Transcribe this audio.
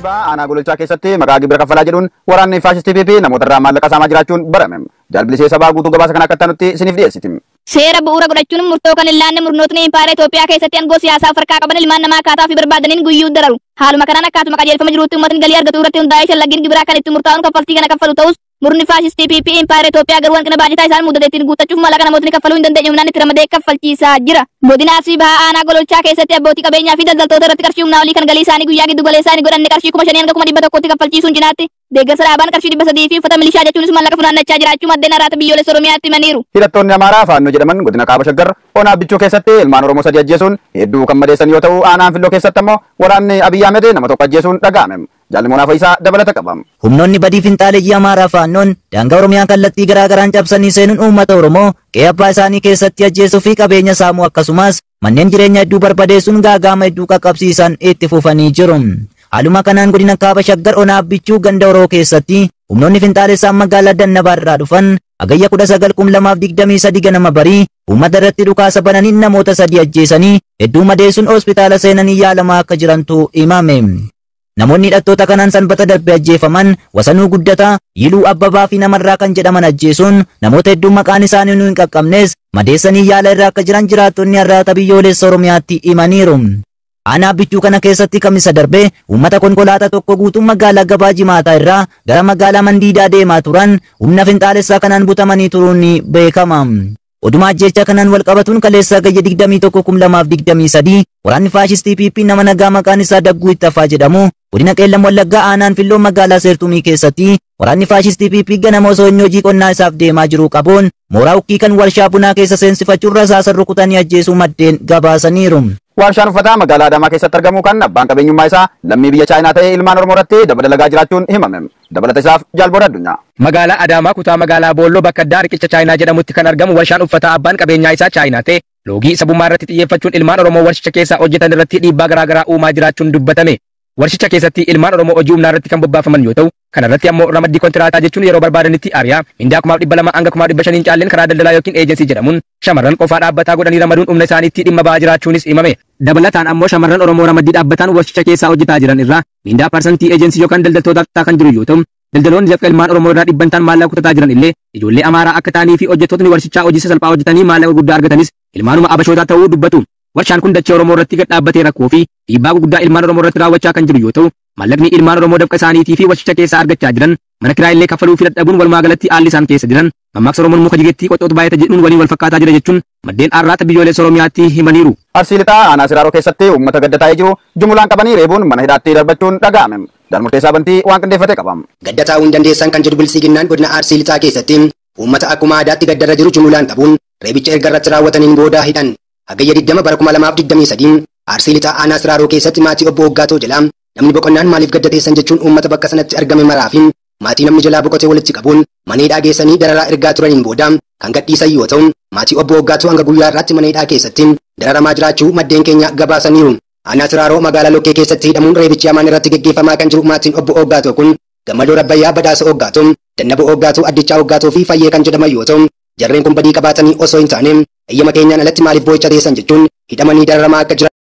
Siba ana gololchaa keessatti maqaa gibira kaffalaa jedhuun waraanni faashistii PP namoota irraa maallaqa saamaa jiraachuun barame. Jaalbilisee sabaa guutuu gabaasa kana akka nutti isiniif dhiyeessiti. Seera bu'uura godhachuun murtoo kan ilaallee murnootni impaayera Itoophiyaa keessatti aangoo siyaasaa harkaa qaban ilmaan namaa akkaataa fi barbaadaniin guyyuu dararu. Haaluma kanaan akkaatuma qajeelfama jiruutti uummatni galii argatu irratti hundaa'ee shallaggiin gibiraa kan itti murtaa'uun kaffaltii kana kaffalu ta'us murni faashistii PP impaayera Itoophiyaa garuu hanqina baajataa isaan mudateettiin guuttachuuf maallaqa namootni kaffaluu hin dandeenye humnaan itti ramadee kaffalchiisaa jira. Godina Arsii Bahaa aanaa gololchaa keessatti abbootii qabeenyaa fi daldaltoota irratti qarshii humnaa olii kan galii isaanii guyyaa giddu galeessaa hin godhanne qarshii 5,000 hanga 1,100tti kaffalchiisuun cinaatti deeggarsa dhaabaan qarshii 300 fi uffata milishaa jechuunis maallaqa funaannachaa jiraachuu maddeen araata biyyoolessa Oromiyaatti himaniiru. Hidhattoonni Amaaraa faannoo jedhaman godina Kaaba Shaggar Onaa Bichuu keessatti ilmaan Oromoo 3 ajjeesuun hedduu kan madeessan yoo ta'u aanaan Filloo keessatti ammoo waraanni Abiyyi Ahmed nama tokko ajjeesuun dhaga'ame. Jaalimoonaa Fayyisaa dabalata qaba. Humnoonni badii finxaaleeyyii Amaaraa faannoon daangaa Oromiyaa kallattii garaa garaan cabsanii seenuun uummata Oromoo qe'ee abbaa isaanii keessatti ajjeesuu fi qabeenya saamuu akkasumas manneen jireenyaa hedduu barbadeessuun gaaga'ama hedduu qaqqabsiisan itti fufanii jiru. Haaluma kanaan godina Kaaba Shaggar Onaa Bichuu ganda Oroo keessatti humnoonni finxaalessaan magaalaa Dannabaa irraa dhufan hagayya 19/2023 ganama barii uummata irratti dhukaasa bananiin namoota 3 ajjeesanii hedduu madeessuun hospitaala seenanii yaalamaa akka jirantu himame. Namoonni hidhattoota kanaan sanbata darbe ajjeefaman Wasanuu Guddataa, Yiluu Abbabaa fi namarraa kan jedhaman ajjeesuun namoota hedduu maqaan isaanii nu hin qaqqabnes madeessanii yaala irra akka jiran jiraattonni har'aata biyyoolessa Oromiyaatti himaniiru. Aanaa Bichuu kana keessatti kamisa darbe uummata konkolaataa tokko guutuun magaalaa Gabaa Jimaataa irraa gara magaalaa Mandiidaa deemaa turan humna finxaalessaa kanaan butamanii turuun ni beekama. Oduma ajjeechaa kanaan wal qabatuun kaleessa gayya 21/2023 waraanni faashistii PP nama nagaa maqaan isaa Dagguu Ittafaa jedhamu godina Qeellam Wallaggaa aanaan Filloo magaalaa Seertumii keessatti waraanni faashistii PP ganama osoo inni hojii qonnaa isaaf deemaa jiru qabuun mooraa ukkii kan warshaa bunaa keessa seensifachuun rasaasa rukutanii ajjeesuu maddeen gabaasaniiru. Warshaan uffataa magaalaa Adaamaa keessatti argamu kan abbaan qabeenyummaa isaa lammii biyya Chaayinaa ta'ee ilmaan Oromoo irratti daba dalagaa jiraachuun himame. Dabalata isaaf Jaalboora Addunyaa. Magaalaa Adaamaa kutaa magaalaa Boolloo bakka addaa riqicha Chaayinaa jedhamutti kan argamu warshaan uffataa abbaan qabeenyaa isaa Chaayinaa ta'e loogii sabummaa irratti xiyyeeffachuun ilmaan Oromoo warshicha keessa hojjetan irratti dhiibbaa garaa garaa uumaa jiraachuun dubbatame. Warshicha keessatti ilmaan Oromoo hojii humnaa irratti kan bobbaafaman yoo ta'u kana irratti ammoo ramaddii kontiraataa jechuun yeroo barbaadanitti ariyaa mindaa 2,200 hanga 5,500 caalleen karaa daldalaa yookiin eejensii jedhamuun shamarran qofaa dhaabbataa godhanii ramaduun humna isaaniitti dhimma ba'aa jiraachuunis himame. Dabalataan ammoo shamarran Oromoo ramaddii dhaabbataan warshicha keessaa hojjetaa jiran irraa mindaa parsantii eejensii yookaan daldaltootaaf ta'a kan jiru yoo ta'u daldaloonni yakka ilmaan Oromoo irraa dhibbantaan maallaqa kutataa jiran illee ijoollee Amaaraa akka ta'anii fi hojjettootni warshichaa hojii salphaa hojjetanii maallaqa guddaa argatanis ilmaanuma Abashootaa ta'uu dubbatu. Warshaan kun dachee Oromoo irratti gad dhaabbatee rakkoo fi dhiibbaa guddaa ilmaan Oromoo irratti raawwachaa kan jiru yoo ta'u maallaqni ilmaan Oromoo dafqa isaaniitii fi warshicha keessaa argachaa jiran mana kiraa illee kaffaluu fi dadhabuun walumaa galatti haalli isaan keessa jiran mammaaksa Oromoon muka jigeettii qoxootu baay'ata jedhuun waliin wal fakkaataa jira jechuun maddeen arraata biyyoolessa Oromiyaatti himaniiru. Arsii lixaa aanaa Siraaroo keessatti uummata gadda taa'ee jiru jumulaan qabanii reebuun mana hidhaatti darbachuun dhaga'ame. Jaalmurteessaa Bantii waan qindeeffate qabam. Gadda taa'uu hin dandeessan kan jedhu bilisiginnaan godina Arsii lixaa keessatti uummata akkuma aadaatti gaddarra jiru jumulaan qabuun reebicha erga irratti raawwataniin booda hidhan. Hagayya 20/2023 Arsii lixaa aanaa Siraaroo keessatti maatii obbo Hoggaatoo jalaa namni boqonnaan maaliif gadda teessan jechuun uummata bakka sanatti argame maraafiin maatii namni jalaa boqotee walitti qabuun mana hidhaa geessanii dararaa ergaa turaniin booda kan gadhiisan yoo ta'u maatii obbo Hoggaatoo hanga guyyaa irraatti mana hidhaa keessatti dararamaa jiraachuu maddeen keenya gabaasaniiru. Aanaa Siraaroo magaalaa Lokkee keessatti hidhamuun reebichi hamaan irratti geggeeffamaa kan jiru maatiin obbo Hoggaatoo kun Gammadoo Rabbayyaa Badhaasa Hoggaatoo, Dannaboo Hoggaatoo, Addichaa Hoggaatoo fi Fayyee kan jedhaman yoo ta'u jarreen kun badii qabaatanii osoo hin taane eeyyama keenyaan alatti maaliif boo'icha teessan jechuun hidhamanii dararamaa akka jiran